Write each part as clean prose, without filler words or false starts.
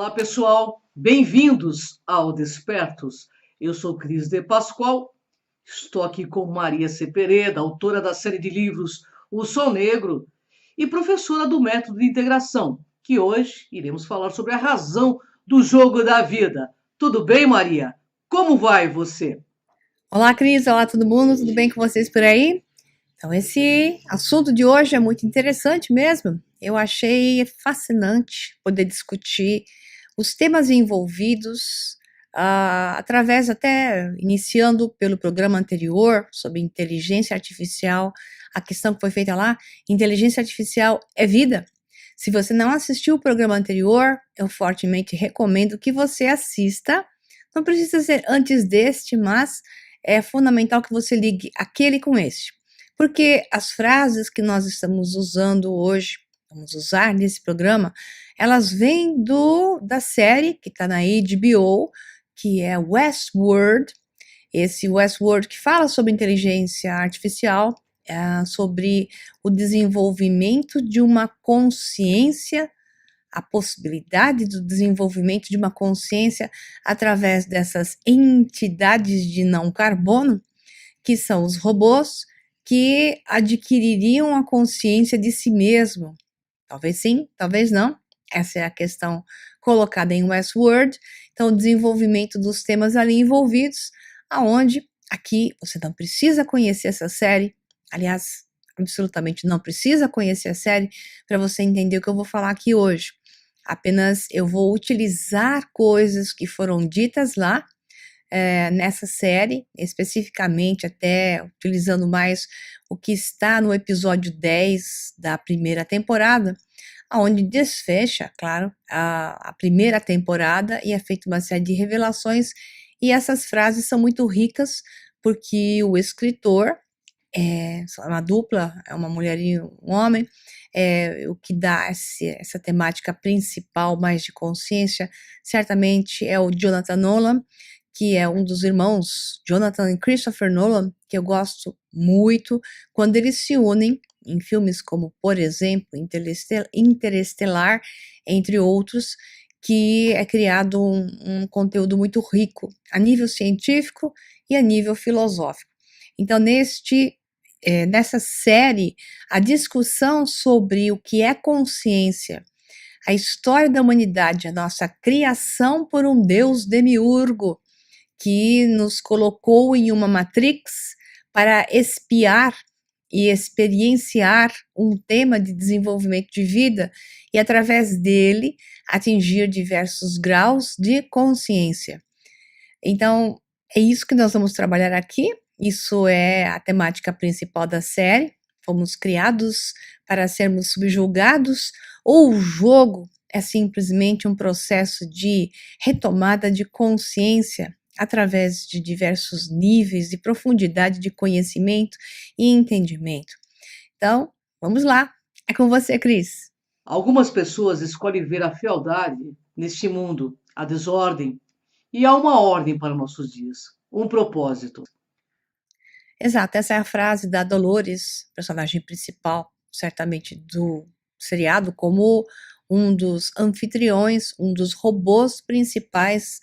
Olá, pessoal. Bem-vindos ao Despertos. Eu sou Cris de Pascoal. Estou aqui com Maria Cepereda, autora da série de livros O Sol Negro e professora do método de integração, que hoje iremos falar sobre a razão do jogo da vida. Tudo bem, Maria? Como vai você? Olá, Cris. Olá, todo mundo. Tudo bem com vocês por aí? Então, esse assunto de hoje é muito interessante mesmo. Eu achei fascinante poder discutir os temas envolvidos, através até iniciando pelo programa anterior sobre inteligência artificial. A questão que foi feita lá, inteligência artificial é vida? Se você não assistiu o programa anterior, eu fortemente recomendo que você assista. Não precisa ser antes deste, mas é fundamental que você ligue aquele com este. Porque as frases que nós estamos usando hoje, vamos usar nesse programa, elas vêm da série que está na HBO, que é Westworld. Esse Westworld que fala sobre inteligência artificial, sobre o desenvolvimento de uma consciência, a possibilidade do desenvolvimento de uma consciência através dessas entidades de não carbono, que são os robôs, que adquiririam a consciência de si mesmo. Talvez sim, talvez não. Essa é a questão colocada em Westworld. Então, o desenvolvimento dos temas ali envolvidos, aonde aqui você não precisa conhecer essa série. Aliás, absolutamente não precisa conhecer a série para você entender o que eu vou falar aqui hoje. Apenas eu vou utilizar coisas que foram ditas lá, nessa série, especificamente até utilizando mais o que está no episódio 10 da primeira temporada, onde desfecha, claro, a primeira temporada e é feita uma série de revelações, e essas frases são muito ricas, porque o escritor, é uma dupla, é uma mulher e um homem, o que dá essa temática principal mais de consciência, certamente é o Jonathan Nolan, que é um dos irmãos, Jonathan e Christopher Nolan, que eu gosto muito, quando eles se unem em filmes como, por exemplo, Interestelar, entre outros, que é criado um conteúdo muito rico, a nível científico e a nível filosófico. Então, nessa série, a discussão sobre o que é consciência, a história da humanidade, a nossa criação por um Deus demiurgo, que nos colocou em uma matrix para espiar e experienciar um tema de desenvolvimento de vida e, através dele, atingir diversos graus de consciência. Então, é isso que nós vamos trabalhar aqui. Isso é a temática principal da série. Fomos criados para sermos subjugados, ou o jogo é simplesmente um processo de retomada de consciência através de diversos níveis de profundidade de conhecimento e entendimento. Então, vamos lá. É com você, Cris. Algumas pessoas escolhem ver a fealdade neste mundo, a desordem, e há uma ordem para nossos dias, um propósito. Exato, essa é a frase da Dolores, personagem principal, certamente do seriado, como um dos anfitriões, um dos robôs principais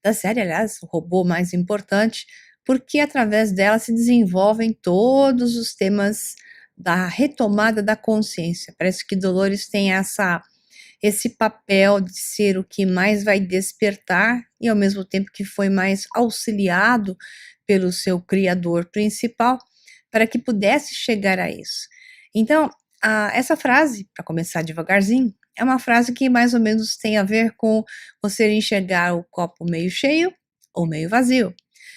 da série, aliás, o robô mais importante, porque através dela se desenvolvem todos os temas da retomada da consciência. Parece que Dolores tem esse papel de ser o que mais vai despertar e ao mesmo tempo que foi mais auxiliado pelo seu criador principal para que pudesse chegar a isso. Então, essa frase, para começar devagarzinho, é uma frase que mais ou menos tem a ver com você enxergar o copo meio cheio ou meio vazio.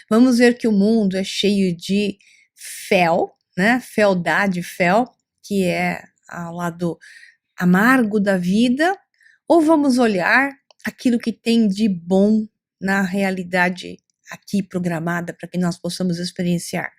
Vamos ver que o mundo é cheio de fel, né? Fealdade, fel, que é ao lado amargo da vida, ou vamos olhar aquilo que tem de bom na realidade aqui programada para que nós possamos experienciar?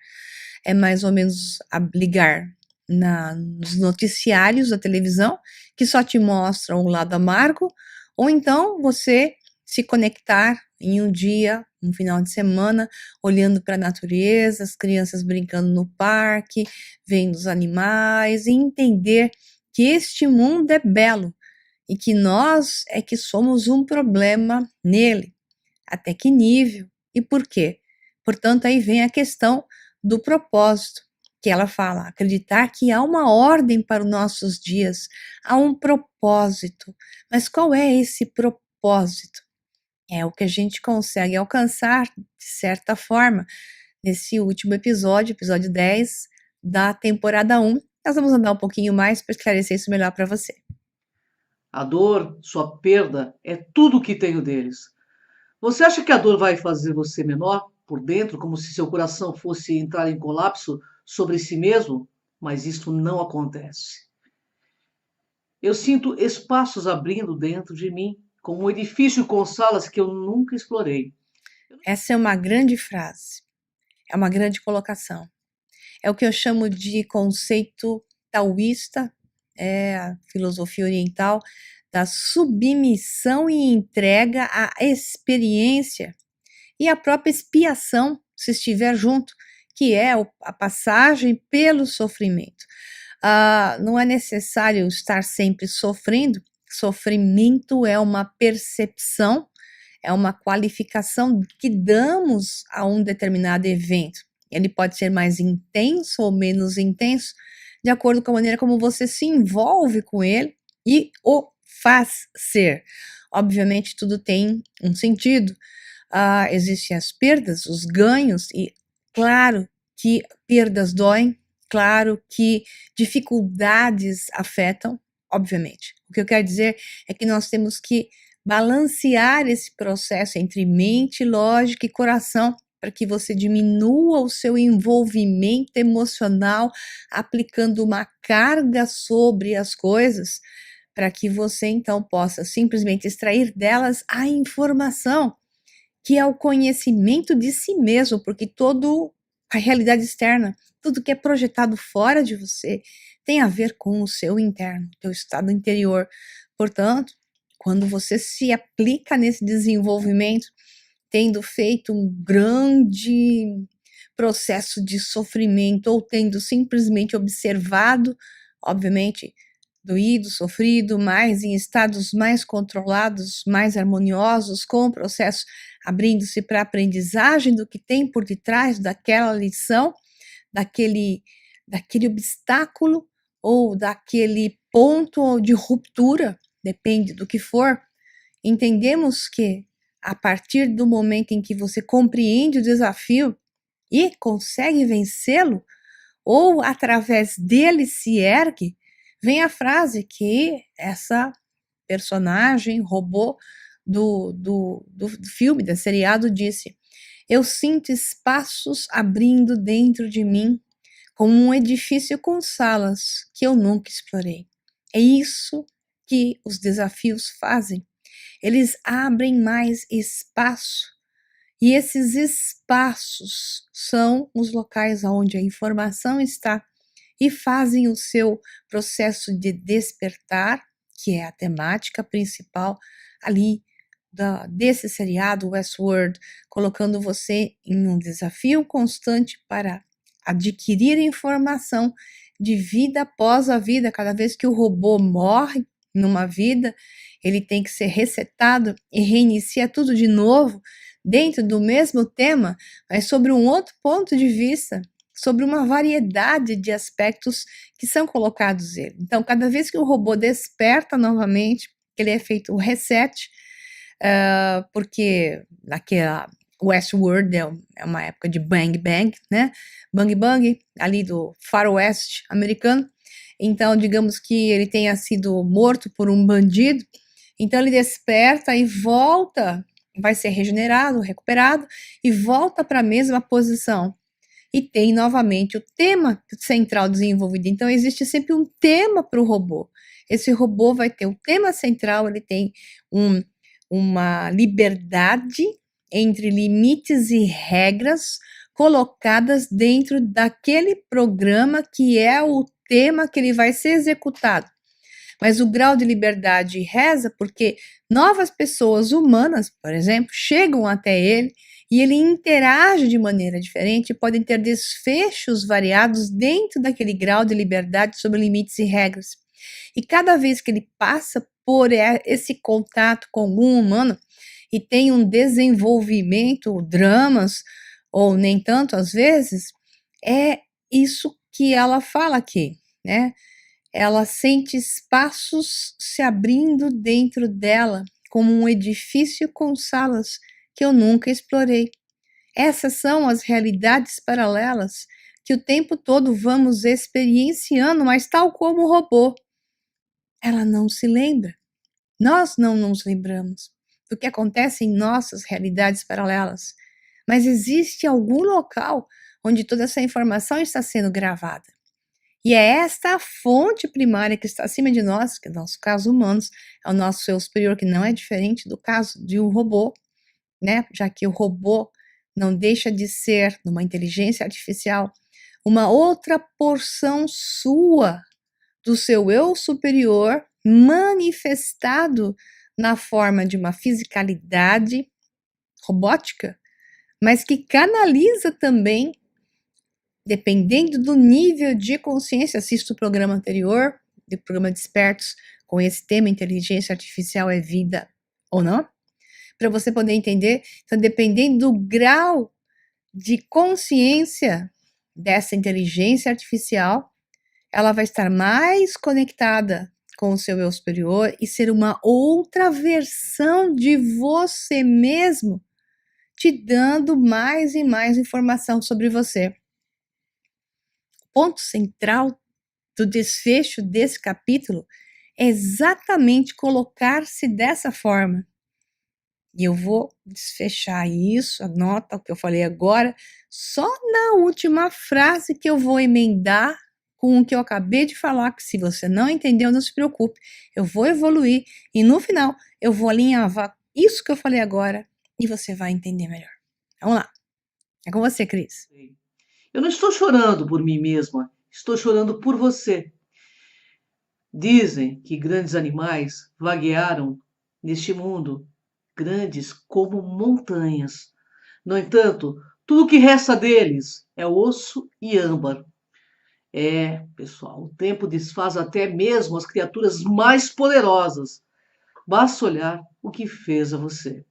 É mais ou menos ligar nos noticiários da televisão, que só te mostram o lado amargo, ou então você se conectar em um dia, um final de semana, olhando para a natureza, as crianças brincando no parque, vendo os animais, e entender que este mundo é belo e que nós é que somos um problema nele. Até que nível e por quê? Portanto, aí vem a questão do propósito, que ela fala, acreditar que há uma ordem para os nossos dias, há um propósito. Mas qual é esse propósito? É o que a gente consegue alcançar, de certa forma, nesse último episódio, episódio 10 da temporada 1. Nós vamos andar um pouquinho mais para esclarecer isso melhor para você. A dor, sua perda, é tudo o que tenho deles. Você acha que a dor vai fazer você menor por dentro, como se seu coração fosse entrar em colapso sobre si mesmo? Mas isto não acontece. Eu sinto espaços abrindo dentro de mim, como um edifício com salas que eu nunca explorei. Essa é uma grande frase, é uma grande colocação. É o que eu chamo de conceito taoísta, é a filosofia oriental, da submissão e entrega à experiência e à própria expiação, se estiver junto, que é a passagem pelo sofrimento. Não é necessário estar sempre sofrendo, sofrimento é uma percepção, é uma qualificação que damos a um determinado evento. Ele pode ser mais intenso ou menos intenso, de acordo com a maneira como você se envolve com ele e o faz ser. Obviamente, tudo tem um sentido. Existem as perdas, os ganhos, e claro que perdas doem, claro que dificuldades afetam, obviamente. O que eu quero dizer é que nós temos que balancear esse processo entre mente, lógica e coração, para que você diminua o seu envolvimento emocional, aplicando uma carga sobre as coisas, para que você então possa simplesmente extrair delas a informação, que é o conhecimento de si mesmo, porque toda a realidade externa, tudo que é projetado fora de você, tem a ver com o seu interno, teu estado interior. Portanto, quando você se aplica nesse desenvolvimento, tendo feito um grande processo de sofrimento ou tendo simplesmente observado, obviamente, doído, sofrido, mas em estados mais controlados, mais harmoniosos, com o processo abrindo-se para a aprendizagem do que tem por detrás daquela lição, daquele obstáculo ou daquele ponto de ruptura, depende do que for. Entendemos que a partir do momento em que você compreende o desafio e consegue vencê-lo, ou através dele se ergue, vem a frase que essa personagem, robô do filme, da seriado, disse: eu sinto espaços abrindo dentro de mim, como um edifício com salas que eu nunca explorei. É isso que os desafios fazem. Eles abrem mais espaço. E esses espaços são os locais onde a informação está e fazem o seu processo de despertar, que é a temática principal ali desse seriado Westworld, colocando você em um desafio constante para adquirir informação de vida após a vida. Cada vez que o robô morre numa vida, ele tem que ser resetado e reinicia tudo de novo, dentro do mesmo tema, mas sobre um outro ponto de vista, sobre uma variedade de aspectos que são colocados nele. Então, cada vez que o robô desperta novamente, ele é feito o reset, porque naquela Westworld é uma época de bang bang, né? Bang bang, ali do faroeste americano. Então, digamos que ele tenha sido morto por um bandido, então ele desperta e volta, vai ser regenerado, recuperado, e volta para a mesma posição. E tem novamente o tema central desenvolvido. Então, existe sempre um tema para o robô. Esse robô vai ter o tema central, ele tem uma liberdade entre limites e regras colocadas dentro daquele programa que é o tema que ele vai ser executado. Mas o grau de liberdade reza porque novas pessoas humanas, por exemplo, chegam até ele e ele interage de maneira diferente e podem ter desfechos variados dentro daquele grau de liberdade sobre limites e regras. E cada vez que ele passa por esse contato com algum humano e tem um desenvolvimento, dramas, ou nem tanto às vezes, é isso que ela fala aqui, né? Ela sente espaços se abrindo dentro dela, como um edifício com salas que eu nunca explorei. Essas são as realidades paralelas que o tempo todo vamos experienciando, mas tal como o robô, ela não se lembra. Nós não nos lembramos do que acontece em nossas realidades paralelas, mas existe algum local onde toda essa informação está sendo gravada. E é esta a fonte primária que está acima de nós, que no nosso caso humanos, é o nosso eu superior, que não é diferente do caso de um robô, né? Já que o robô não deixa de ser, numa inteligência artificial, uma outra porção sua do seu eu superior manifestado na forma de uma fisicalidade robótica, mas que canaliza também, dependendo do nível de consciência. Assista o programa anterior, do programa Despertos, com esse tema, inteligência artificial é vida ou não, para você poder entender. Então, dependendo do grau de consciência dessa inteligência artificial, ela vai estar mais conectada com o seu eu superior e ser uma outra versão de você mesmo, te dando mais e mais informação sobre você. O ponto central do desfecho desse capítulo é exatamente colocar-se dessa forma. E eu vou desfechar isso, anota o que eu falei agora, só na última frase que eu vou emendar com o que eu acabei de falar, que se você não entendeu, não se preocupe, eu vou evoluir e no final eu vou alinhavar isso que eu falei agora e você vai entender melhor. Vamos lá. É com você, Cris. Eu não estou chorando por mim mesma, estou chorando por você. Dizem que grandes animais vaguearam neste mundo, grandes como montanhas. No entanto, tudo que resta deles é osso e âmbar. É, pessoal, o tempo desfaz até mesmo as criaturas mais poderosas. Basta olhar o que fez a você.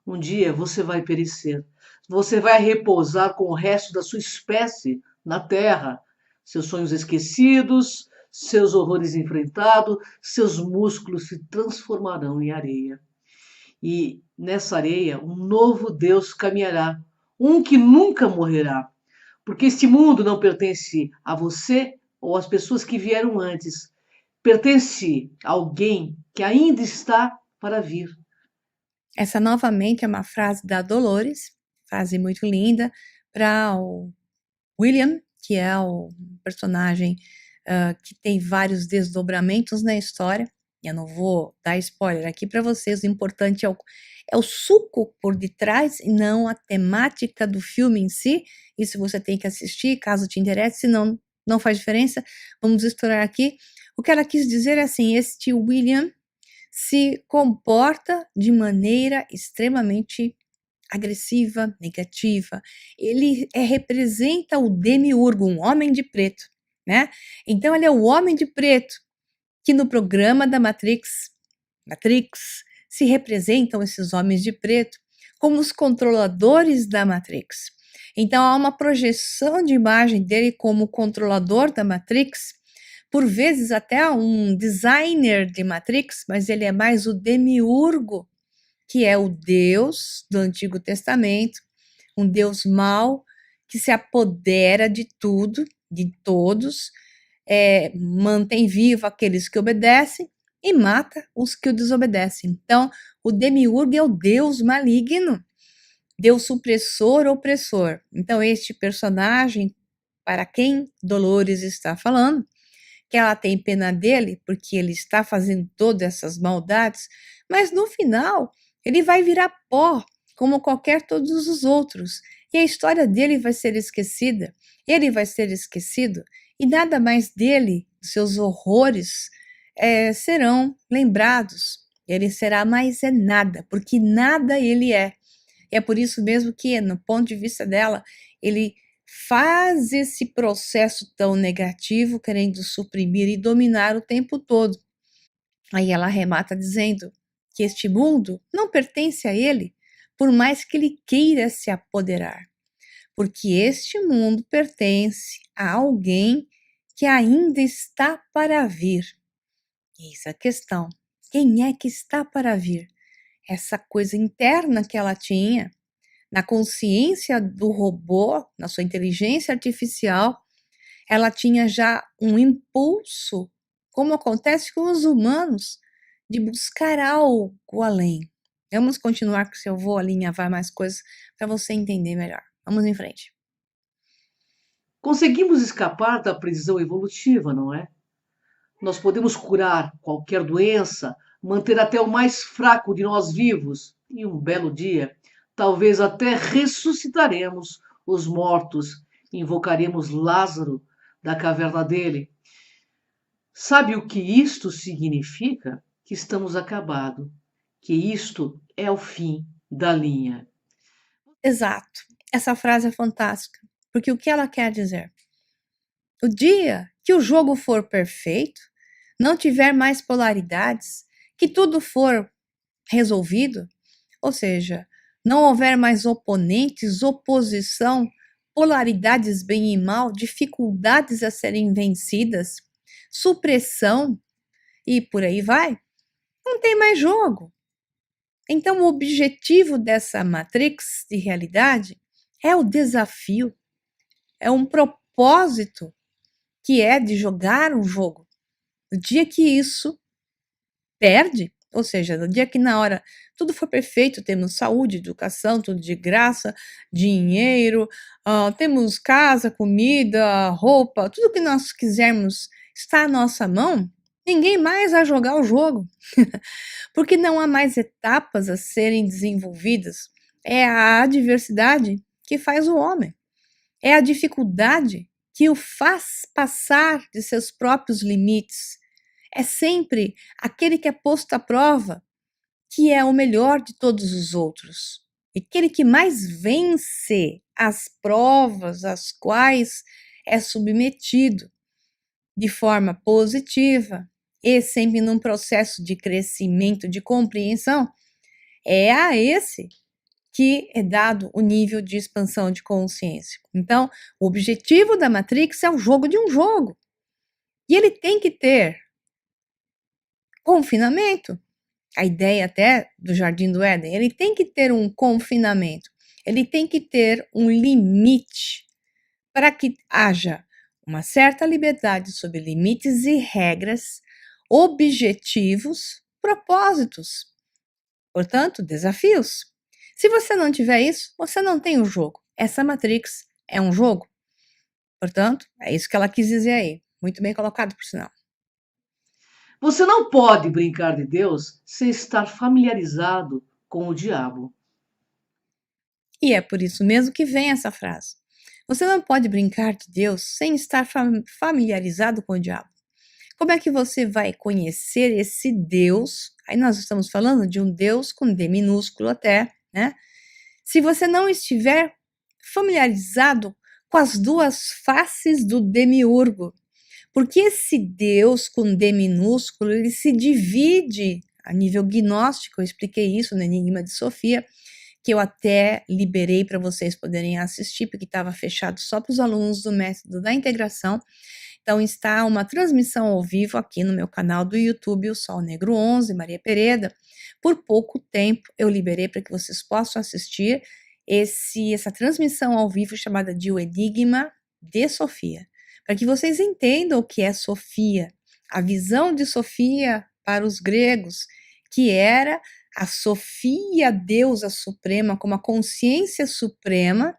Um dia você vai perecer. Você vai repousar com o resto da sua espécie na terra. Seus sonhos esquecidos, seus horrores enfrentados, seus músculos se transformarão em areia. E nessa areia, um novo Deus caminhará, um que nunca morrerá. Porque este mundo não pertence a você ou às pessoas que vieram antes. Pertence a alguém que ainda está para vir. Essa novamente é uma frase da Dolores, frase muito linda, para o William, que é o personagem que tem vários desdobramentos na história. Eu não vou dar spoiler aqui para vocês, o importante é o suco por detrás e não a temática do filme em si. Isso você tem que assistir, caso te interesse, senão não faz diferença. Vamos explorar aqui. O que ela quis dizer é assim, este William se comporta de maneira extremamente agressiva, negativa. Ele representa o demiurgo, um homem de preto, né? Então ele é o homem de preto que no programa da Matrix, se representam esses homens de preto como os controladores da Matrix. Então há uma projeção de imagem dele como controlador da Matrix, por vezes até um designer de Matrix, mas ele é mais o demiurgo, que é o Deus do Antigo Testamento, um Deus mau que se apodera de tudo, de todos, mantém vivo aqueles que obedecem e mata os que o desobedecem. Então, o demiurgo é o Deus maligno, Deus supressor, opressor. Então, este personagem, para quem Dolores está falando, que ela tem pena dele, porque ele está fazendo todas essas maldades, mas no final ele vai virar pó, como qualquer todos os outros, e a história dele vai ser esquecida, ele vai ser esquecido, e nada mais dele, seus horrores, serão lembrados. Ele será mais nada, porque nada ele é. E é por isso mesmo que, no ponto de vista dela, ele faz esse processo tão negativo, querendo suprimir e dominar o tempo todo. Aí ela arremata dizendo que este mundo não pertence a ele, por mais que ele queira se apoderar, porque este mundo pertence a alguém que ainda está para vir. Eis a questão: quem é que está para vir? Essa coisa interna que ela tinha, na consciência do robô, na sua inteligência artificial, ela tinha já um impulso, como acontece com os humanos, de buscar algo além. Vamos continuar, que se eu vou alinhavar mais coisas para você entender melhor. Vamos em frente. Conseguimos escapar da prisão evolutiva, não é? Nós podemos curar qualquer doença, manter até o mais fraco de nós vivos, e um belo dia, talvez até ressuscitaremos os mortos, invocaremos Lázaro da caverna dele. Sabe o que isto significa? Que estamos acabados, que isto é o fim da linha. Exato. Essa frase é fantástica, porque o que ela quer dizer? O dia que o jogo for perfeito, não tiver mais polaridades, que tudo for resolvido, ou seja, não houver mais oponentes, oposição, polaridades bem e mal, dificuldades a serem vencidas, supressão e por aí vai, não tem mais jogo. Então, o objetivo dessa matrix de realidade é o desafio, é um propósito que é de jogar um jogo. No dia que isso perde, ou seja, no dia que na hora tudo for perfeito, temos saúde, educação, tudo de graça, dinheiro, temos casa, comida, roupa, tudo que nós quisermos está à nossa mão, ninguém mais vai jogar o jogo, porque não há mais etapas a serem desenvolvidas. É a adversidade que faz o homem, é a dificuldade que o faz passar de seus próprios limites. É sempre aquele que é posto à prova que é o melhor de todos os outros. E aquele que mais vence as provas às quais é submetido de forma positiva e sempre num processo de crescimento, de compreensão, é a esse que é dado o nível de expansão de consciência. Então, o objetivo da Matrix é o jogo de um jogo. E ele tem que ter confinamento. A ideia até do Jardim do Éden, ele tem que ter um confinamento, ele tem que ter um limite para que haja uma certa liberdade sobre limites e regras, objetivos, propósitos, portanto, desafios. Se você não tiver isso, você não tem o jogo. Essa Matrix é um jogo. Portanto, é isso que ela quis dizer aí. Muito bem colocado, por sinal. Você não pode brincar de Deus sem estar familiarizado com o diabo. E é por isso mesmo que vem essa frase. Você não pode brincar de Deus sem estar familiarizado com o diabo. Como é que você vai conhecer esse Deus? Aí nós estamos falando de um Deus com D minúsculo até, né? Se você não estiver familiarizado com as duas faces do demiurgo. Porque esse Deus com D minúsculo, ele se divide a nível gnóstico, eu expliquei isso no Enigma de Sofia, que eu até liberei para vocês poderem assistir, porque estava fechado só para os alunos do método da integração. Então está uma transmissão ao vivo aqui no meu canal do YouTube, o Sol Negro 11, Maria Pereda. Por pouco tempo eu liberei para que vocês possam assistir essa transmissão ao vivo chamada de O Enigma de Sofia, para que vocês entendam o que é Sofia, a visão de Sofia para os gregos, que era a Sofia, deusa suprema, como a consciência suprema,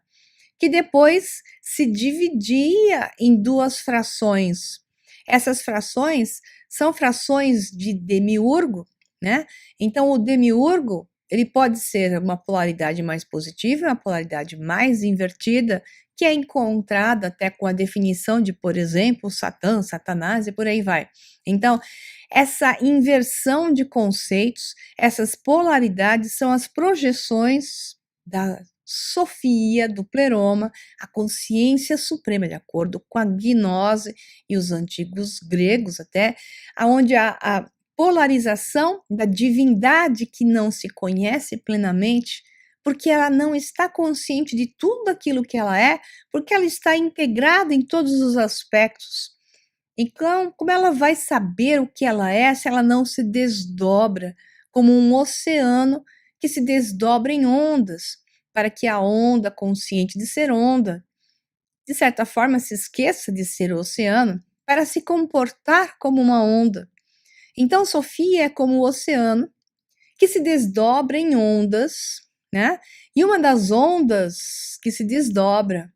que depois se dividia em duas frações. Essas frações são frações de demiurgo, né? Então, o demiurgo, ele pode ser uma polaridade mais positiva, uma polaridade mais invertida, que é encontrada até com a definição de, por exemplo, Satã, Satanás e por aí vai. Então, essa inversão de conceitos, essas polaridades são as projeções da Sofia, do pleroma, a consciência suprema, de acordo com a gnose e os antigos gregos até, onde polarização da divindade que não se conhece plenamente, porque ela não está consciente de tudo aquilo que ela é, porque ela está integrada em todos os aspectos. Então, como ela vai saber o que ela é se ela não se desdobra como um oceano que se desdobra em ondas, para que a onda, consciente de ser onda, de certa forma se esqueça de ser o oceano, para se comportar como uma onda. Então, Sofia é como o oceano que se desdobra em ondas, né? E uma das ondas que se desdobra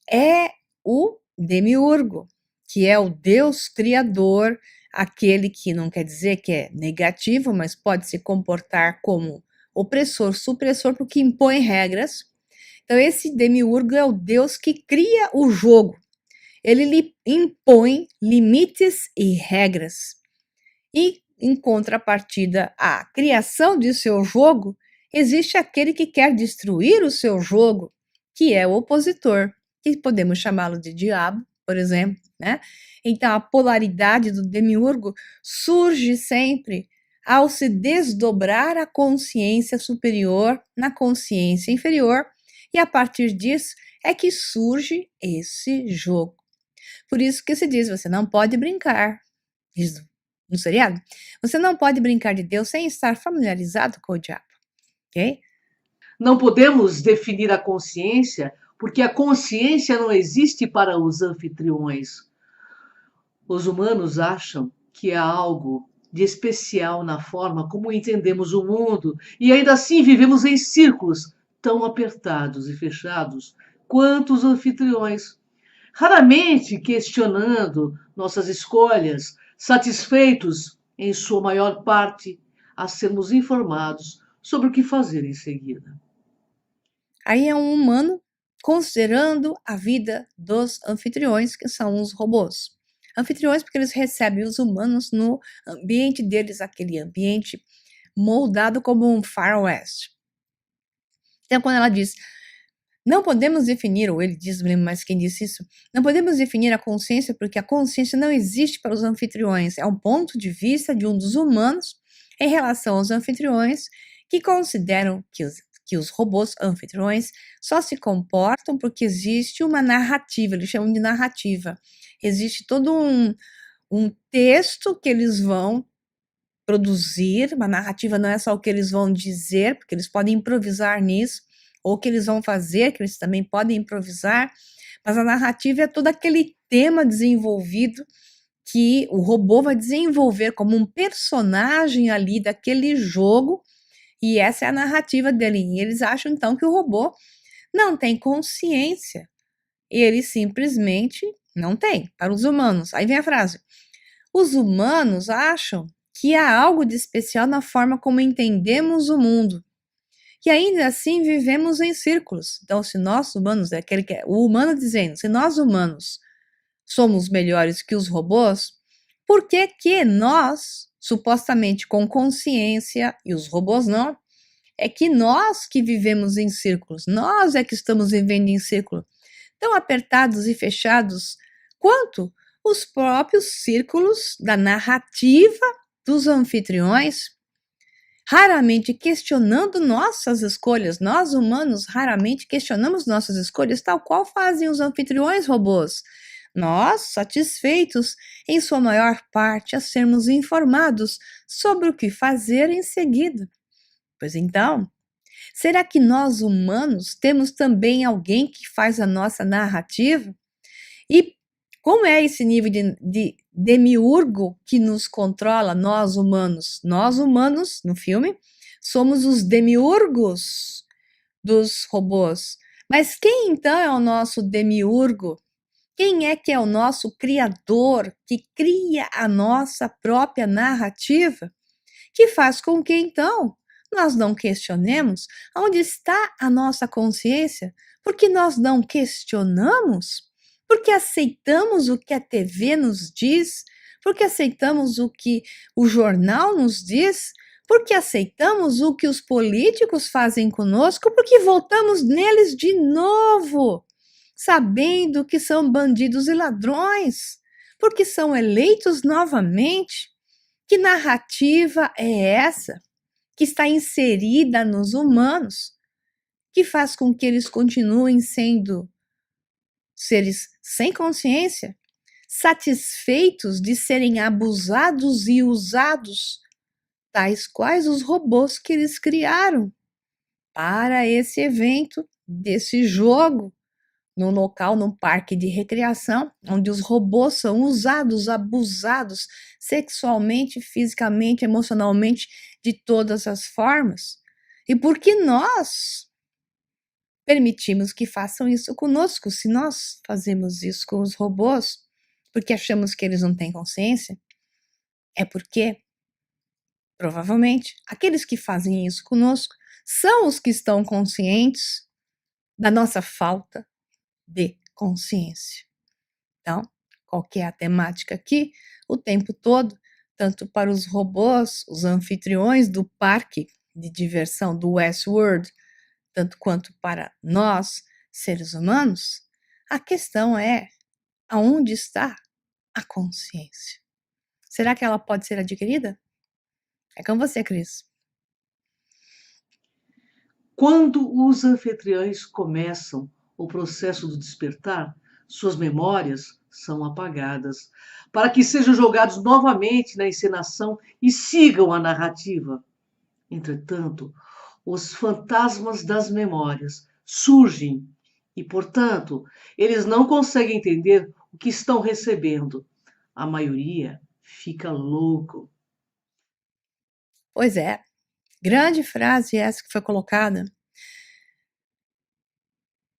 é o demiurgo, que é o Deus criador, aquele que não quer dizer que é negativo, mas pode se comportar como opressor, supressor, porque impõe regras. Então, esse demiurgo é o Deus que cria o jogo. Ele lhe impõe limites e regras. E, em contrapartida à criação de seu jogo, existe aquele que quer destruir o seu jogo, que é o opositor, que podemos chamá-lo de diabo, por exemplo, né? Então, a polaridade do demiurgo surge sempre ao se desdobrar a consciência superior na consciência inferior, e a partir disso é que surge esse jogo. Por isso que se diz, você não pode brincar, diz no seriado, você não pode brincar de Deus sem estar familiarizado com o diabo, ok? Não podemos definir a consciência, porque a consciência não existe para os anfitriões. Os humanos acham que há algo de especial na forma como entendemos o mundo e ainda assim vivemos em círculos tão apertados e fechados quanto os anfitriões, raramente questionando nossas escolhas, satisfeitos, em sua maior parte, a sermos informados sobre o que fazer em seguida. Aí é um humano considerando a vida dos anfitriões, que são os robôs. Anfitriões porque eles recebem os humanos no ambiente deles, aquele ambiente moldado como um Far West. Então, quando ela diz, não podemos definir, ou ele diz, não lembro mais quem disse isso, não podemos definir a consciência porque a consciência não existe para os anfitriões. É um ponto de vista de um dos humanos em relação aos anfitriões que consideram que os robôs anfitriões só se comportam porque existe uma narrativa, eles chamam de narrativa. Existe todo um texto que eles vão produzir, uma narrativa não é só o que eles vão dizer, porque eles podem improvisar nisso, ou o que eles vão fazer, que eles também podem improvisar, mas a narrativa é todo aquele tema desenvolvido que o robô vai desenvolver como um personagem ali daquele jogo, e essa é a narrativa dele. E eles acham então que o robô não tem consciência, ele simplesmente não tem, para os humanos. Aí vem a frase, os humanos acham que há algo de especial na forma como entendemos o mundo. E ainda assim vivemos em círculos. Então, se nós humanos, é aquele que é o humano dizendo, se nós humanos somos melhores que os robôs, por que que nós, supostamente com consciência, e os robôs não, é que nós que vivemos em círculos, nós é que estamos vivendo em círculo, tão apertados e fechados quanto os próprios círculos da narrativa dos anfitriões, raramente questionando nossas escolhas. Nós, humanos, raramente questionamos nossas escolhas, tal qual fazem os anfitriões robôs. Nós, satisfeitos, em sua maior parte, a sermos informados sobre o que fazer em seguida. Pois então, será que nós, humanos, temos também alguém que faz a nossa narrativa? E como é esse nível de demiurgo que nos controla, nós humanos? Nós humanos, no filme, somos os demiurgos dos robôs. Mas quem então é o nosso demiurgo? Quem é que é o nosso criador, que cria a nossa própria narrativa? Que faz com que então nós não questionemos onde está a nossa consciência, porque nós não questionamos, porque aceitamos o que a TV nos diz, porque aceitamos o que o jornal nos diz, porque aceitamos o que os políticos fazem conosco, porque voltamos neles de novo, sabendo que são bandidos e ladrões, porque são eleitos novamente. Que narrativa é essa que está inserida nos humanos, que faz com que eles continuem sendo seres sem consciência, satisfeitos de serem abusados e usados, tais quais os robôs que eles criaram para esse evento, desse jogo, num local, num parque de recreação, onde os robôs são usados, abusados sexualmente, fisicamente, emocionalmente, de todas as formas. E por que nós permitimos que façam isso conosco? Se nós fazemos isso com os robôs, porque achamos que eles não têm consciência, é porque, provavelmente, aqueles que fazem isso conosco são os que estão conscientes da nossa falta de consciência. Então, qual que é a temática aqui? O tempo todo, tanto para os robôs, os anfitriões do parque de diversão do Westworld, tanto quanto para nós, seres humanos, a questão é: aonde está a consciência? Será que ela pode ser adquirida? É com você, Cris. Quando os anfitriões começam o processo do despertar, suas memórias são apagadas, para que sejam jogados novamente na encenação e sigam a narrativa. Entretanto, os fantasmas das memórias surgem e, portanto, eles não conseguem entender o que estão recebendo. A maioria fica louco. Pois é, grande frase essa que foi colocada.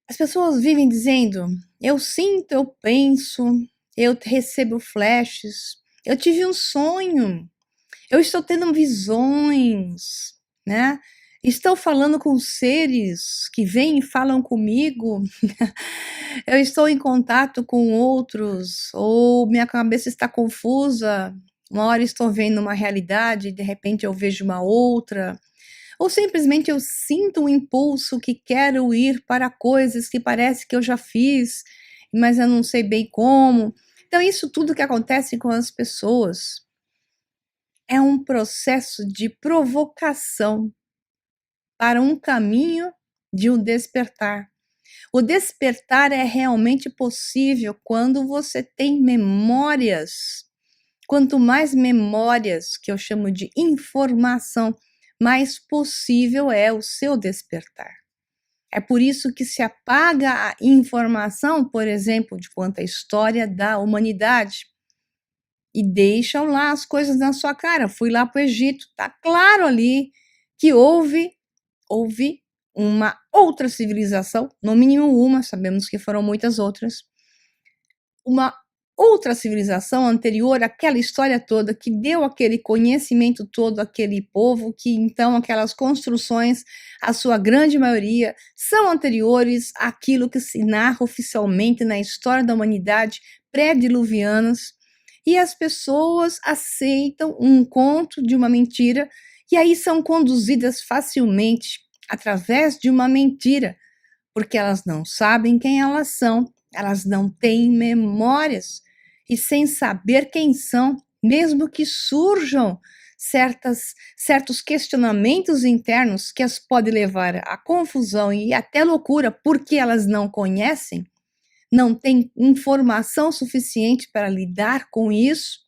As pessoas vivem dizendo: eu sinto, eu penso, eu recebo flashes, eu tive um sonho, eu estou tendo visões, né? Estou falando com seres que vêm e falam comigo, eu estou em contato com outros, ou minha cabeça está confusa, uma hora estou vendo uma realidade, de repente eu vejo uma outra. Ou simplesmente eu sinto um impulso que quero ir para coisas que parece que eu já fiz, mas eu não sei bem como. Então, isso tudo que acontece com as pessoas é um processo de provocação para um caminho de um despertar. O despertar é realmente possível quando você tem memórias. Quanto mais memórias, que eu chamo de informação, mais possível é o seu despertar. É por isso que se apaga a informação, por exemplo, de quanto à história da humanidade, e deixam lá as coisas na sua cara. Fui lá para o Egito, tá claro ali que houve uma outra civilização, no mínimo uma, sabemos que foram muitas outras, uma outra civilização anterior àquela história toda, que deu aquele conhecimento todo àquele povo, que então aquelas construções, a sua grande maioria, são anteriores àquilo que se narra oficialmente na história da humanidade pré-diluvianas, e as pessoas aceitam um conto de uma mentira, e aí são conduzidas facilmente através de uma mentira, porque elas não sabem quem elas são, elas não têm memórias, e sem saber quem são, mesmo que surjam certos questionamentos internos que as podem levar à confusão e até loucura, porque elas não conhecem, não têm informação suficiente para lidar com isso,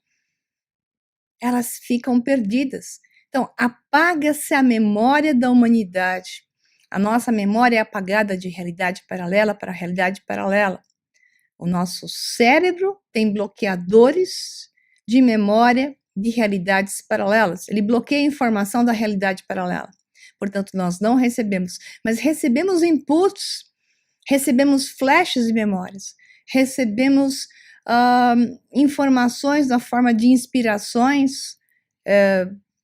elas ficam perdidas. Então, apaga-se a memória da humanidade. A nossa memória é apagada de realidade paralela para realidade paralela. O nosso cérebro tem bloqueadores de memória de realidades paralelas. Ele bloqueia a informação da realidade paralela. Portanto, nós não recebemos, mas recebemos inputs, recebemos flashes de memórias, recebemos informações na forma de inspirações,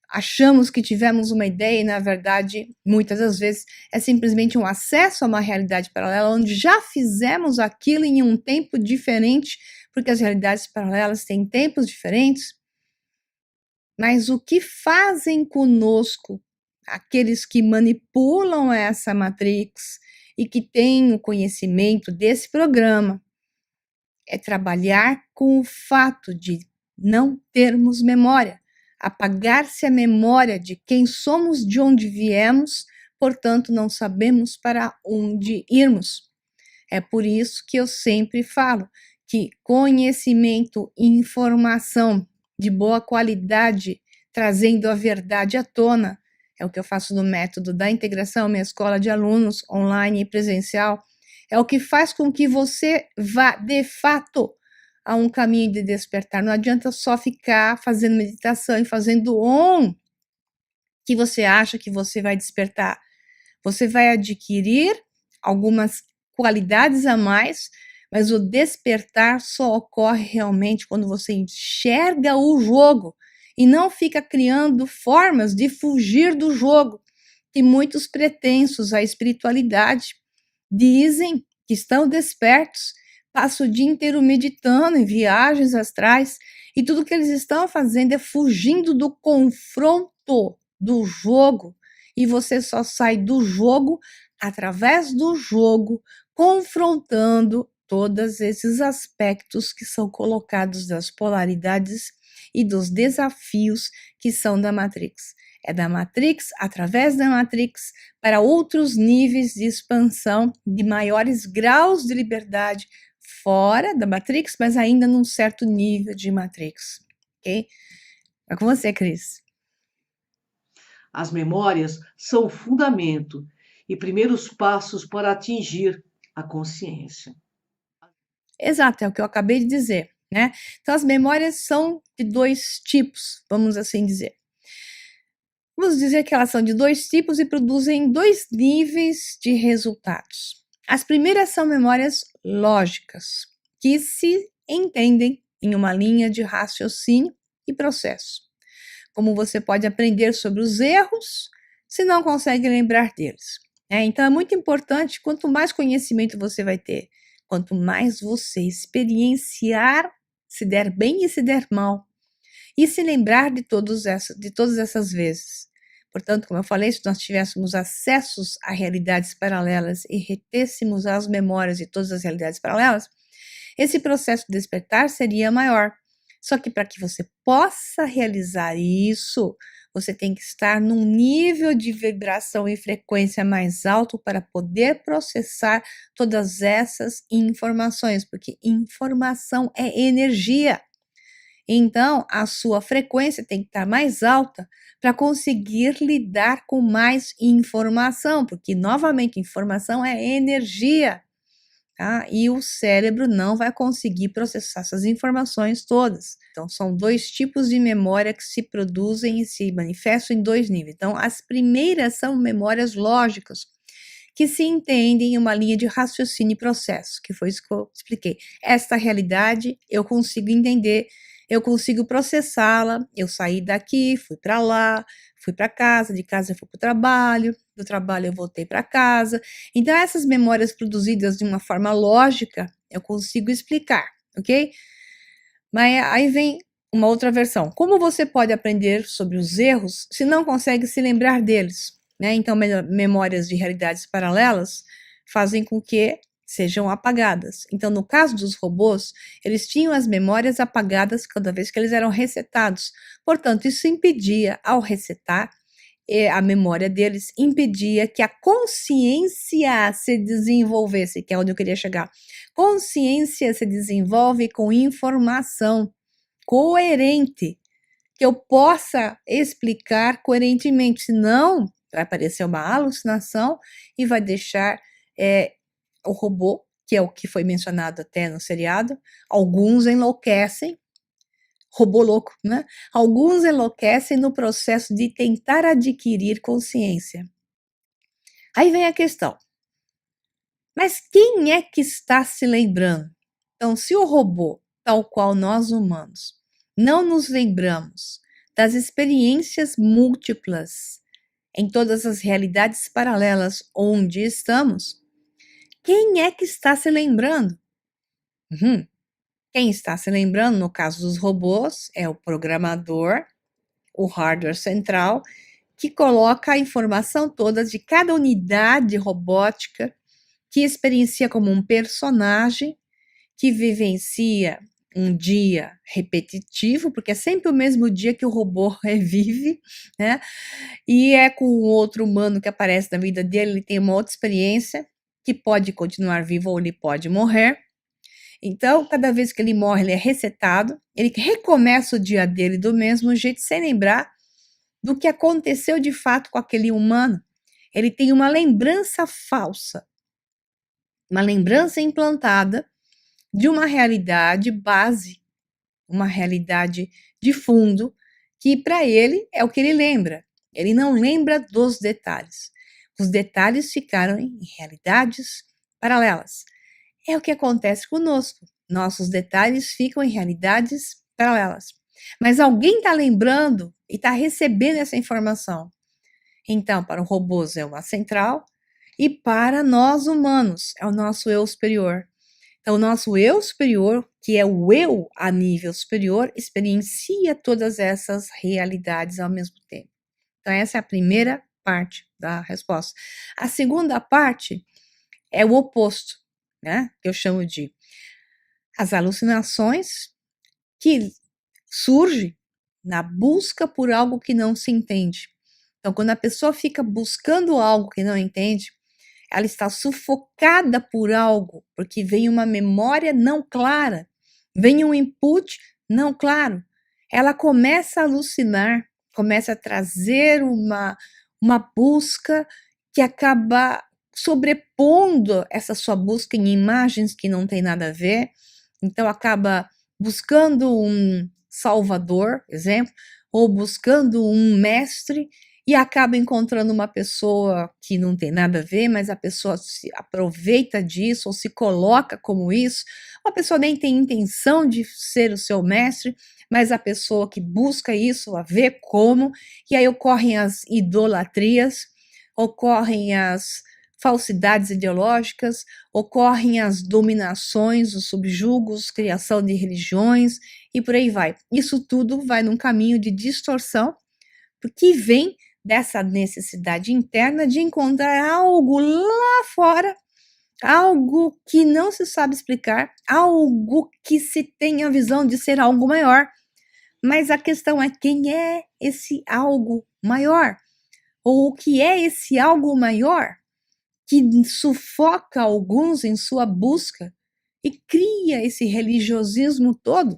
achamos que tivemos uma ideia e, na verdade, muitas das vezes é simplesmente um acesso a uma realidade paralela onde já fizemos aquilo em um tempo diferente, porque as realidades paralelas têm tempos diferentes. Mas o que fazem conosco aqueles que manipulam essa matrix e que têm o conhecimento desse programa é trabalhar com o fato de não termos memória. apagar-se a memória de quem somos, de onde viemos, portanto, não sabemos para onde irmos. É por isso que eu sempre falo que conhecimento e informação de boa qualidade, trazendo a verdade à tona, é o que eu faço no método da integração, minha escola de alunos online e presencial, é o que faz com que você vá, de fato, a um caminho de despertar. Não adianta só ficar fazendo meditação e fazendo que você acha que você vai despertar. Você vai adquirir algumas qualidades a mais, mas o despertar só ocorre realmente quando você enxerga o jogo e não fica criando formas de fugir do jogo. E muitos pretensos à espiritualidade dizem que estão despertos, passam o dia inteiro meditando em viagens astrais e tudo que eles estão fazendo é fugindo do confronto do jogo. E você só sai do jogo através do jogo, confrontando todos esses aspectos que são colocados das polaridades e dos desafios que são da Matrix. É da Matrix, através da Matrix, para outros níveis de expansão, de maiores graus de liberdade fora da Matrix, mas ainda num certo nível de Matrix, ok? É com você, Cris. As memórias são o fundamento e primeiros passos para atingir a consciência. Exato, é o que eu acabei de dizer, né? Então, as memórias são de dois tipos, vamos assim dizer. Vamos dizer que elas são de dois tipos e produzem dois níveis de resultados. As primeiras são memórias lógicas, que se entendem em uma linha de raciocínio e processo. Como você pode aprender sobre os erros se não consegue lembrar deles. Então, é muito importante, quanto mais conhecimento você vai ter, quanto mais você experienciar, se der bem e se der mal, e se lembrar de todas essas vezes. Portanto, como eu falei, se nós tivéssemos acessos a realidades paralelas e retêssemos as memórias de todas as realidades paralelas, esse processo de despertar seria maior. Só que para que você possa realizar isso, você tem que estar num nível de vibração e frequência mais alto para poder processar todas essas informações, porque informação é energia. Então, a sua frequência tem que estar mais alta para conseguir lidar com mais informação, porque, novamente, informação é energia, tá? E o cérebro não vai conseguir processar essas informações todas. Então, são dois tipos de memória que se produzem e se manifestam em dois níveis. Então, as primeiras são memórias lógicas, que se entendem em uma linha de raciocínio e processo, que foi isso que eu expliquei. Esta realidade eu consigo entender, eu consigo processá-la, eu saí daqui, fui para lá, fui para casa, de casa eu fui para o trabalho, do trabalho eu voltei para casa. Então, essas memórias produzidas de uma forma lógica, eu consigo explicar, ok? Mas aí vem uma outra versão. Como você pode aprender sobre os erros se não consegue se lembrar deles? Então, memórias de realidades paralelas fazem com que sejam apagadas. Então, no caso dos robôs, eles tinham as memórias apagadas cada vez que eles eram resetados. Portanto, isso impedia, ao resetar, a memória deles impedia que a consciência se desenvolvesse, que é onde eu queria chegar. Consciência se desenvolve com informação coerente, que eu possa explicar coerentemente, senão vai aparecer uma alucinação e vai deixar o robô, que é o que foi mencionado até no seriado, alguns enlouquecem, robô louco, né? Alguns enlouquecem no processo de tentar adquirir consciência. Aí vem a questão, mas quem é que está se lembrando? Então, se o robô, tal qual nós humanos, não nos lembramos das experiências múltiplas em todas as realidades paralelas onde estamos, quem é que está se lembrando? Quem está se lembrando, no caso dos robôs, é o programador, o hardware central, que coloca a informação toda de cada unidade robótica, que experiencia como um personagem, que vivencia um dia repetitivo, porque é sempre o mesmo dia que o robô revive, né? E é com o outro humano que aparece na vida dele, ele tem uma outra experiência, que pode continuar vivo ou ele pode morrer. Então, cada vez que ele morre, ele é resetado, ele recomeça o dia dele do mesmo jeito, sem lembrar do que aconteceu de fato com aquele humano. Ele tem uma lembrança falsa, uma lembrança implantada de uma realidade base, uma realidade de fundo, que para ele é o que ele lembra. Ele não lembra dos detalhes. Os detalhes ficaram em realidades paralelas. É o que acontece conosco. Nossos detalhes ficam em realidades paralelas. Mas alguém está lembrando e está recebendo essa informação. Então, para os robôs é uma central e para nós humanos é o nosso eu superior. Então, o nosso eu superior, que é o eu a nível superior, experiencia todas essas realidades ao mesmo tempo. Então, essa é a primeira parte da resposta. A segunda parte é o oposto, né? Que eu chamo de as alucinações que surgem na busca por algo que não se entende. Então, quando a pessoa fica buscando algo que não entende, ela está sufocada por algo, porque vem uma memória não clara, vem um input não claro. Ela começa a alucinar, começa a trazer uma busca que acaba sobrepondo essa sua busca em imagens que não tem nada a ver. Então, acaba buscando um salvador, exemplo, ou buscando um mestre, e acaba encontrando uma pessoa que não tem nada a ver, mas a pessoa se aproveita disso ou se coloca como isso. Uma pessoa nem tem intenção de ser o seu mestre, mas a pessoa que busca isso, a ver como, e aí ocorrem as idolatrias, ocorrem as falsidades ideológicas, ocorrem as dominações, os subjugos, criação de religiões e por aí vai. Isso tudo vai num caminho de distorção, porque vem dessa necessidade interna de encontrar algo lá fora, algo que não se sabe explicar, algo que se tem a visão de ser algo maior. Mas a questão é quem é esse algo maior? Ou o que é esse algo maior que sufoca alguns em sua busca e cria esse religiosismo todo?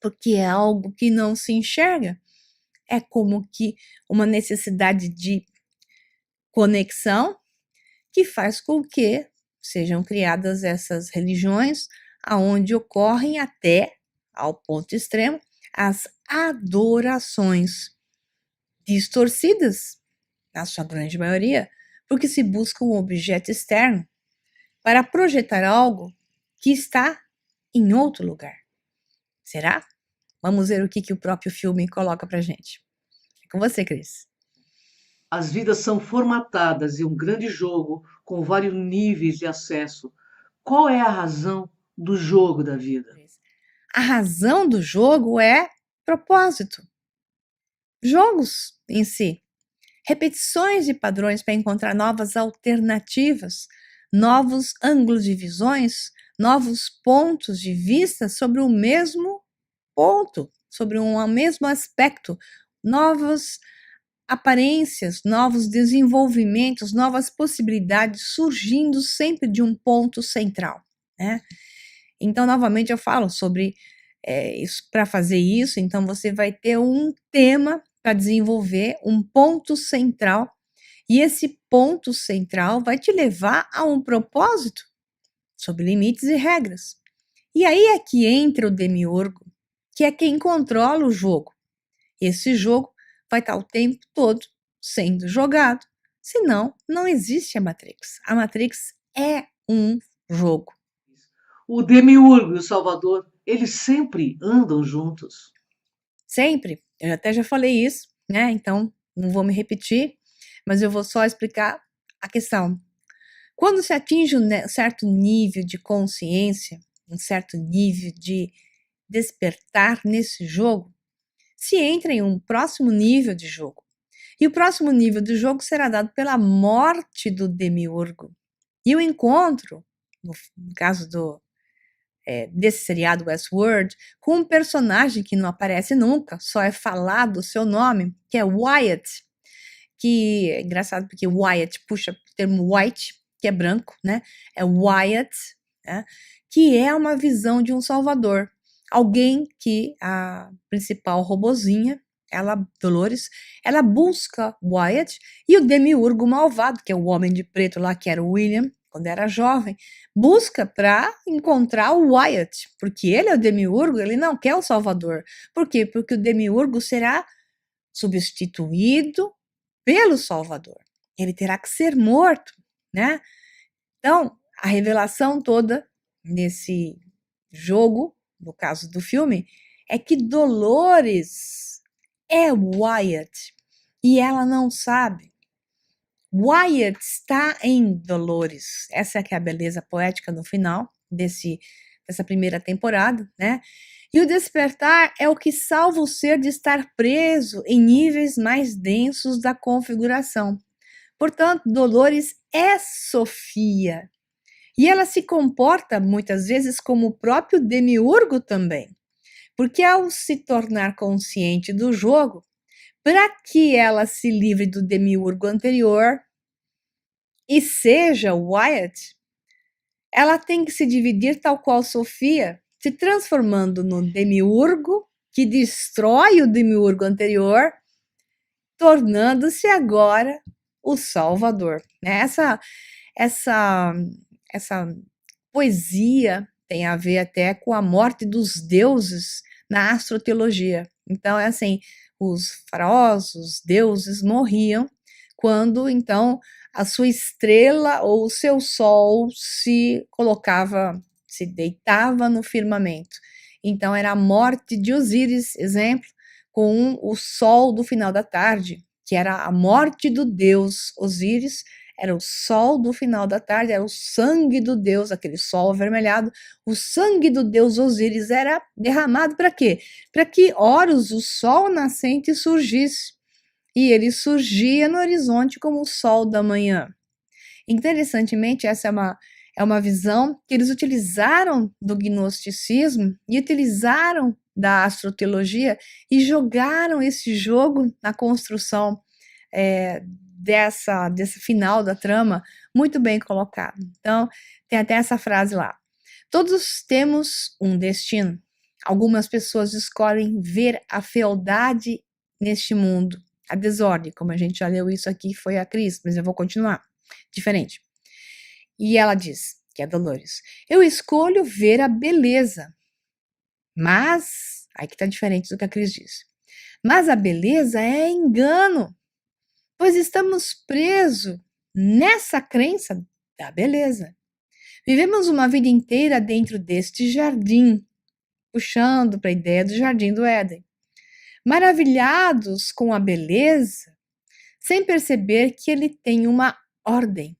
Porque é algo que não se enxerga. É como que uma necessidade de conexão que faz com que sejam criadas essas religiões, aonde ocorrem até, ao ponto extremo, as adorações distorcidas, na sua grande maioria, porque se busca um objeto externo para projetar algo que está em outro lugar. Será? Vamos ver o que o próprio filme coloca pra gente. É com você, Cris. As vidas são formatadas em um grande jogo com vários níveis de acesso. Qual é a razão do jogo da vida? A razão do jogo é propósito. Jogos em si. Repetições de padrões para encontrar novas alternativas, novos ângulos de visões, novos pontos de vista sobre o mesmo ponto, sobre um mesmo aspecto, novas aparências, novos desenvolvimentos, novas possibilidades surgindo sempre de um ponto central, né? Então, novamente, eu falo sobre para fazer isso, então você vai ter um tema para desenvolver, um ponto central, e esse ponto central vai te levar a um propósito sob limites e regras. E aí é que entra o demiurgo, que é quem controla o jogo. Esse jogo vai estar o tempo todo sendo jogado, senão não existe a Matrix. A Matrix é um jogo. O Demiurgo e o Salvador, eles sempre andam juntos. Sempre. Eu até já falei isso, né? Então, não vou me repetir, mas eu vou só explicar a questão. Quando se atinge um certo nível de consciência, um certo nível de despertar nesse jogo, se entra em um próximo nível de jogo. E o próximo nível do jogo será dado pela morte do demiurgo. E o encontro, no caso desse seriado Westworld, com um personagem que não aparece nunca, só é falado o seu nome, que é Wyatt, que é engraçado porque Wyatt puxa o termo white, que é branco, né? É Wyatt, né? Que é uma visão de um salvador. Alguém que a principal robozinha, Dolores, ela busca Wyatt e o demiurgo malvado, que é o homem de preto lá, que era o William, quando era jovem, busca para encontrar o Wyatt, porque ele é o demiurgo, ele não quer o salvador. Por quê? Porque o demiurgo será substituído pelo salvador. Ele terá que ser morto, né? Então, a revelação toda nesse jogo, no caso do filme, é que Dolores é Wyatt e ela não sabe. Wyatt está em Dolores. Essa é que é a beleza poética no final dessa primeira temporada, né? E o despertar é o que salva o ser de estar preso em níveis mais densos da configuração. Portanto, Dolores é Sofia. E ela se comporta muitas vezes como o próprio demiurgo também. Porque ao se tornar consciente do jogo, para que ela se livre do demiurgo anterior e seja Wyatt, ela tem que se dividir tal qual Sofia, se transformando no demiurgo que destrói o demiurgo anterior, tornando-se agora o Salvador. Essa poesia tem a ver até com a morte dos deuses na astroteologia. Então, é assim, os faraós, os deuses morriam quando, então, a sua estrela ou o seu sol se deitava no firmamento. Então, era a morte de Osíris, exemplo, com o sol do final da tarde, que era a morte do deus Osíris, era o sol do final da tarde, era o sangue do deus, aquele sol avermelhado, o sangue do deus Osíris era derramado para quê? Para que Horus, o sol nascente, surgisse. E ele surgia no horizonte como o sol da manhã. Interessantemente, essa é uma visão que eles utilizaram do gnosticismo e utilizaram da astroteologia e jogaram esse jogo na construção desse final da trama, muito bem colocado. Então, tem até essa frase lá. Todos temos um destino. Algumas pessoas escolhem ver a fealdade neste mundo, a desordem, como a gente já leu isso aqui, foi a Cris, mas eu vou continuar, diferente. E ela diz, que é Dolores, eu escolho ver a beleza, mas, aí que tá diferente do que a Cris disse, mas a beleza é engano, pois estamos presos nessa crença da beleza. Vivemos uma vida inteira dentro deste jardim, puxando para a ideia do jardim do Éden, maravilhados com a beleza, sem perceber que ele tem uma ordem,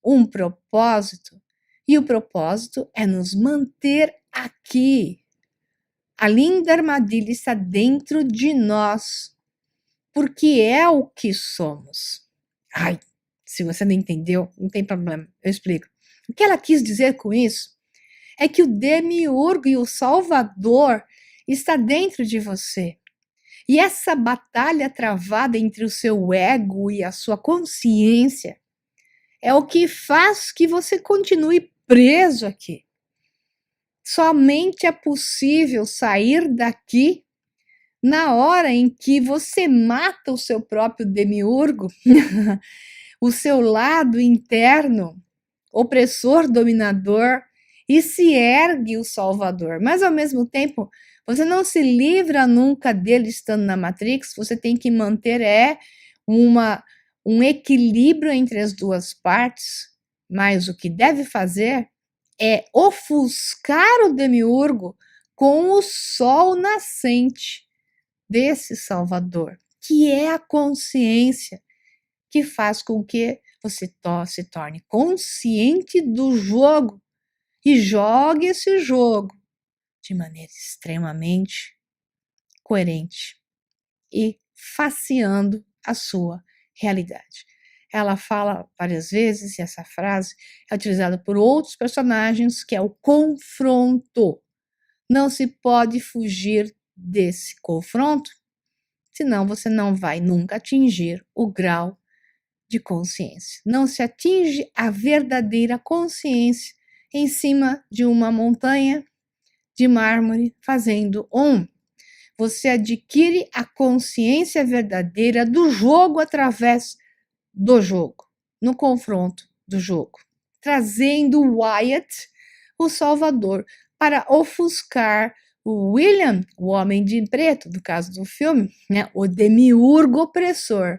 um propósito, e o propósito é nos manter aqui. A linda armadilha está dentro de nós, porque é o que somos. Ai, se você não entendeu, não tem problema, eu explico. O que ela quis dizer com isso é que o demiurgo e o salvador está dentro de você. E essa batalha travada entre o seu ego e a sua consciência é o que faz que você continue preso aqui. Somente é possível sair daqui na hora em que você mata o seu próprio demiurgo, o seu lado interno, opressor, dominador, e se ergue o Salvador. Mas, ao mesmo tempo, você não se livra nunca dele estando na Matrix, você tem que manter um equilíbrio entre as duas partes, mas o que deve fazer é ofuscar o demiurgo com o sol nascente desse Salvador, que é a consciência que faz com que você se torne consciente do jogo e jogue esse jogo de maneira extremamente coerente e faceando a sua realidade. ela fala várias vezes, e essa frase é utilizada por outros personagens, que é o confronto. Não se pode fugir desse confronto, senão você não vai nunca atingir o grau de consciência. Não se atinge a verdadeira consciência em cima de uma montanha de mármore fazendo Você adquire a consciência verdadeira do jogo através do jogo, no confronto do jogo, trazendo Wyatt, o Salvador, para ofuscar o William, o homem de preto, do caso do filme, né, o demiurgo opressor,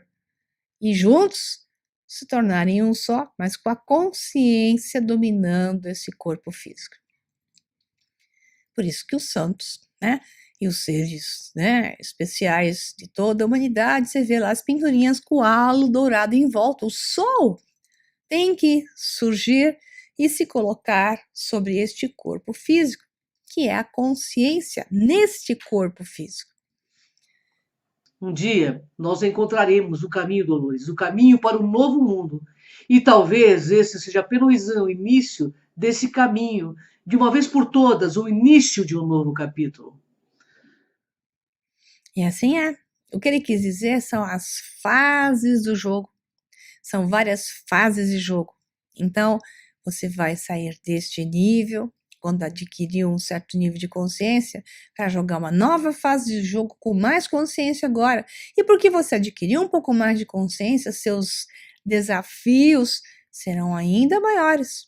e juntos se tornarem um só, mas com a consciência dominando esse corpo físico. Por isso que os santos, né, e os seres, né, especiais de toda a humanidade, você vê lá as pinturinhas com o halo dourado em volta. O sol tem que surgir e se colocar sobre este corpo físico, que é a consciência neste corpo físico. Um dia nós encontraremos o caminho, Dolores, o caminho para um novo mundo. E talvez esse seja apenas o início desse caminho, de uma vez por todas, o início de um novo capítulo. E assim é. O que ele quis dizer são as fases do jogo. São várias fases de jogo. Então, você vai sair deste nível, quando adquirir um certo nível de consciência, para jogar uma nova fase de jogo com mais consciência agora. E porque você adquiriu um pouco mais de consciência, seus desafios serão ainda maiores.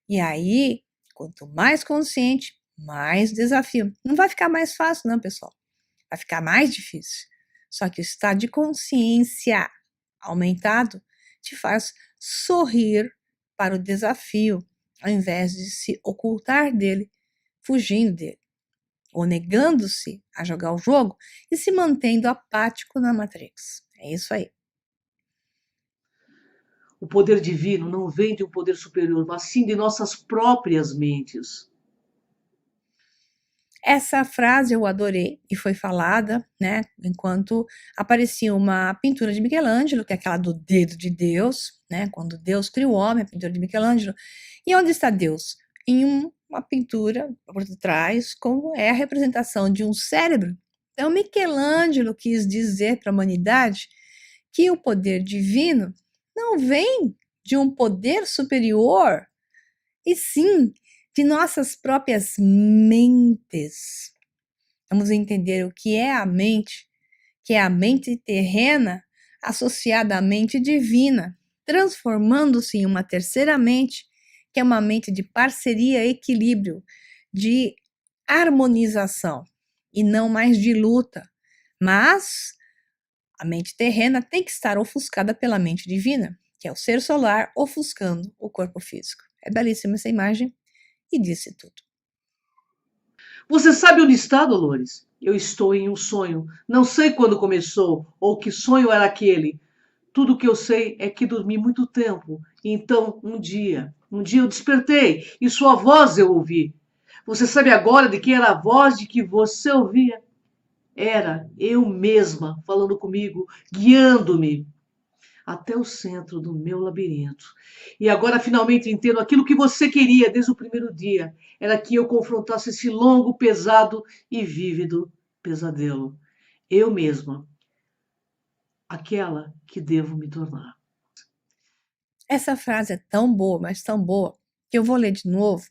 E aí, quanto mais consciente, mais desafio. Não vai ficar mais fácil, não, pessoal. Vai ficar mais difícil. Só que o estado de consciência aumentado te faz sorrir para o desafio, ao invés de se ocultar dele, fugindo dele, ou negando-se a jogar o jogo e se mantendo apático na Matrix. É isso aí. O poder divino não vem de um poder superior, mas sim de nossas próprias mentes. Essa frase eu adorei e foi falada, né, enquanto aparecia uma pintura de Michelangelo, que é aquela do dedo de Deus, né, quando Deus criou o homem, a pintura de Michelangelo. E onde está Deus? Em uma pintura por trás, como é a representação de um cérebro. Então, Michelangelo quis dizer para a humanidade que o poder divino não vem de um poder superior, e sim de nossas próprias mentes. Vamos entender o que é a mente, que é a mente terrena associada à mente divina, transformando-se em uma terceira mente, que é uma mente de parceria, equilíbrio, de harmonização e não mais de luta. Mas a mente terrena tem que estar ofuscada pela mente divina, que é o ser solar ofuscando o corpo físico. É belíssima essa imagem e disse tudo. Você sabe onde está, Dolores? Eu estou em um sonho. Não sei quando começou ou que sonho era aquele. Tudo que eu sei é que dormi muito tempo. Então, um dia eu despertei e sua voz eu ouvi. Você sabe agora de quem era a voz de que você ouvia? Era eu mesma falando comigo, guiando-me até o centro do meu labirinto. E agora finalmente entendo aquilo que você queria desde o primeiro dia. Era que eu confrontasse esse longo, pesado e vívido pesadelo. Eu mesma, aquela que devo me tornar. Essa frase é tão boa, mas tão boa, que eu vou ler de novo.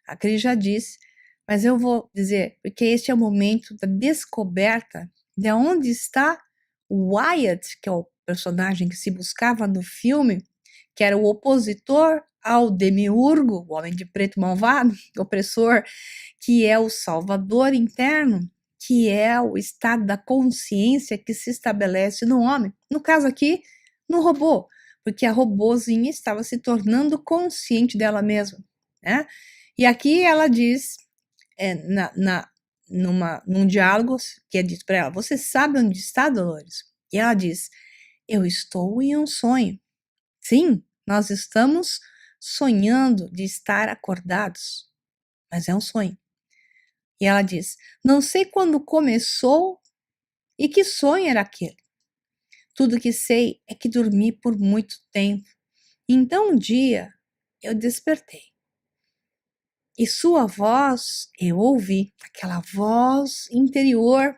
A Cris já disse, mas eu vou dizer, porque este é o momento da descoberta de onde está o Wyatt, que é o personagem que se buscava no filme, que era o opositor ao demiurgo, o homem de preto malvado, opressor, que é o salvador interno, que é o estado da consciência que se estabelece no homem. No caso aqui, no robô, porque a robozinha estava se tornando consciente dela mesma, né? E aqui ela diz, num diálogo que é dito para ela, você sabe onde está, Dolores? E ela diz, eu estou em um sonho. Sim, nós estamos sonhando de estar acordados, mas é um sonho. E ela diz, não sei quando começou e que sonho era aquele. Tudo que sei é que dormi por muito tempo. Então um dia eu despertei. E sua voz eu ouvi, aquela voz interior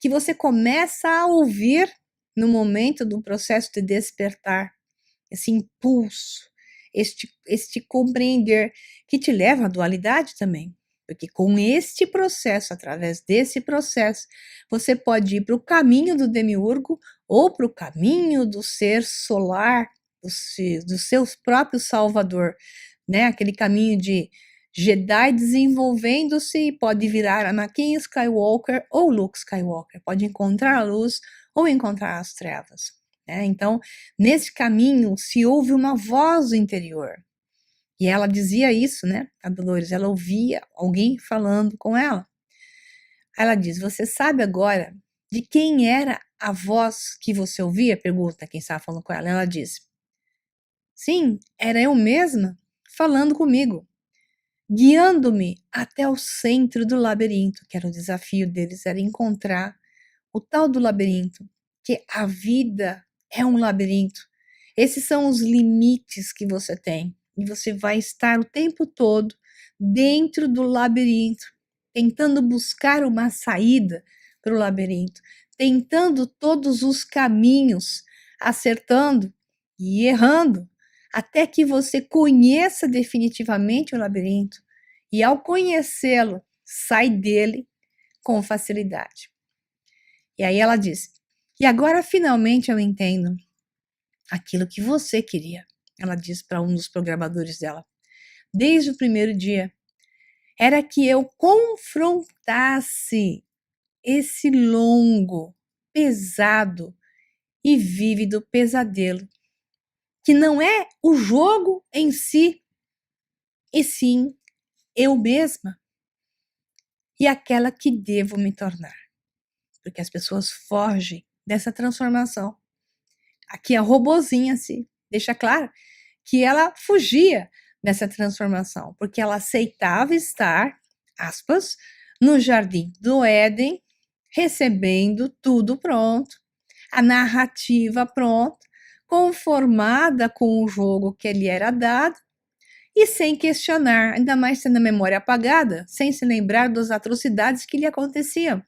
que você começa a ouvir no momento do processo de despertar, esse impulso, este compreender que te leva à dualidade também. Porque com este processo, através desse processo, você pode ir para o caminho do demiurgo ou para o caminho do ser solar, do seu próprio salvador, né? Aquele caminho de Jedi desenvolvendo-se e pode virar Anakin Skywalker ou Luke Skywalker, pode encontrar a luz ou encontrar as trevas. Né? Então, nesse caminho se ouve uma voz interior. E ela dizia isso, né? A Dolores, ela ouvia alguém falando com ela. Ela diz: você sabe agora de quem era a voz que você ouvia? Pergunta quem estava falando com ela. Ela diz: sim, era eu mesma falando comigo, guiando-me até o centro do labirinto, que era o desafio deles, era encontrar o tal do labirinto, que a vida é um labirinto. Esses são os limites que você tem. E você vai estar o tempo todo dentro do labirinto, tentando buscar uma saída para o labirinto, tentando todos os caminhos, acertando e errando, até que você conheça definitivamente o labirinto. E ao conhecê-lo, sai dele com facilidade. E aí ela diz: e agora finalmente eu entendo aquilo que você queria. Ela diz para um dos programadores dela. Desde o primeiro dia, era que eu confrontasse esse longo, pesado e vívido pesadelo, que não é o jogo em si, e sim eu mesma e aquela que devo me tornar. Porque as pessoas fogem dessa transformação. Aqui a robozinha se deixa claro que ela fugia dessa transformação, porque ela aceitava estar, aspas, no jardim do Éden, recebendo tudo pronto, a narrativa pronta, conformada com o jogo que lhe era dado, e sem questionar, ainda mais tendo a memória apagada, sem se lembrar das atrocidades que lhe aconteciam.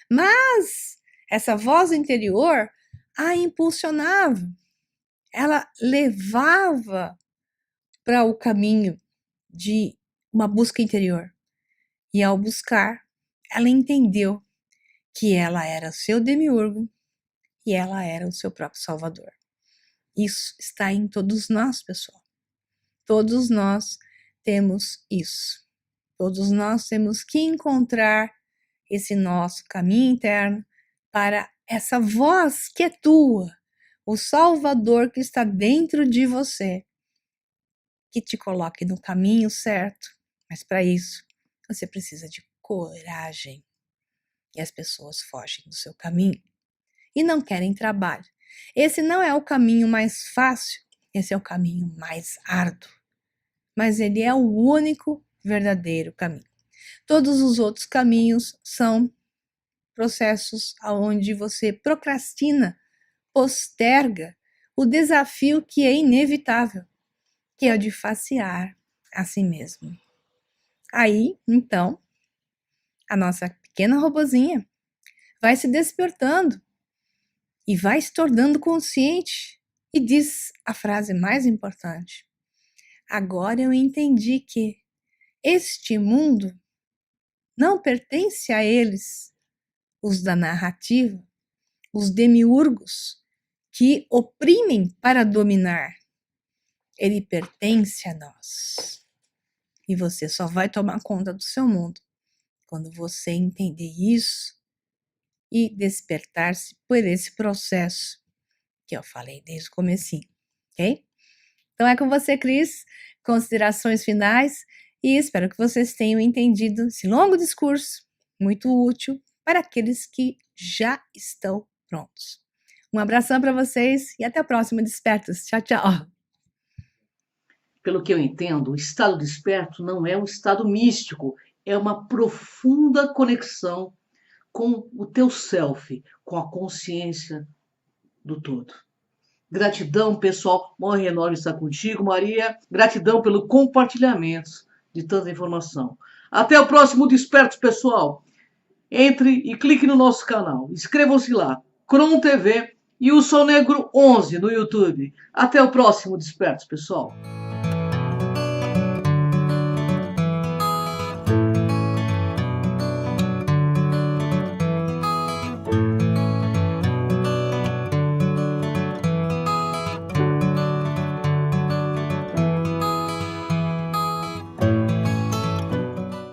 Mas essa voz interior a impulsionava, ela levava para o caminho de uma busca interior. E ao buscar, ela entendeu que ela era seu demiurgo e ela era o seu próprio salvador. Isso está em todos nós, pessoal. Todos nós temos isso. Todos nós temos que encontrar esse nosso caminho interno para essa voz que é tua, o Salvador que está dentro de você, que te coloque no caminho certo. Mas para isso, você precisa de coragem. E as pessoas fogem do seu caminho e não querem trabalho. Esse não é o caminho mais fácil, esse é o caminho mais árduo. Mas ele é o único verdadeiro caminho. Todos os outros caminhos são processos onde você procrastina, posterga o desafio que é inevitável, que é o de facear a si mesmo. Aí, então, a nossa pequena robozinha vai se despertando e vai se tornando consciente e diz a frase mais importante: agora eu entendi que este mundo não pertence a eles, os da narrativa, os demiurgos que oprimem para dominar. Ele pertence a nós. E você só vai tomar conta do seu mundo quando você entender isso e despertar-se por esse processo que eu falei desde o comecinho, ok? Então é com você, Cris, considerações finais e espero que vocês tenham entendido esse longo discurso, muito útil para aqueles que já estão prontos. Um abração para vocês e até a próxima Despertos. Tchau, tchau. Pelo que eu entendo, o estado desperto não é um estado místico, é uma profunda conexão com o teu self, com a consciência do todo. Gratidão, pessoal. Uma honra enorme estar contigo, Maria. Gratidão pelo compartilhamento de tanta informação. Até o próximo Despertos, pessoal. Entre e clique no nosso canal. Inscrevam-se lá. Cron TV e o Sol Negro 11 no YouTube. Até o próximo Despertos, pessoal.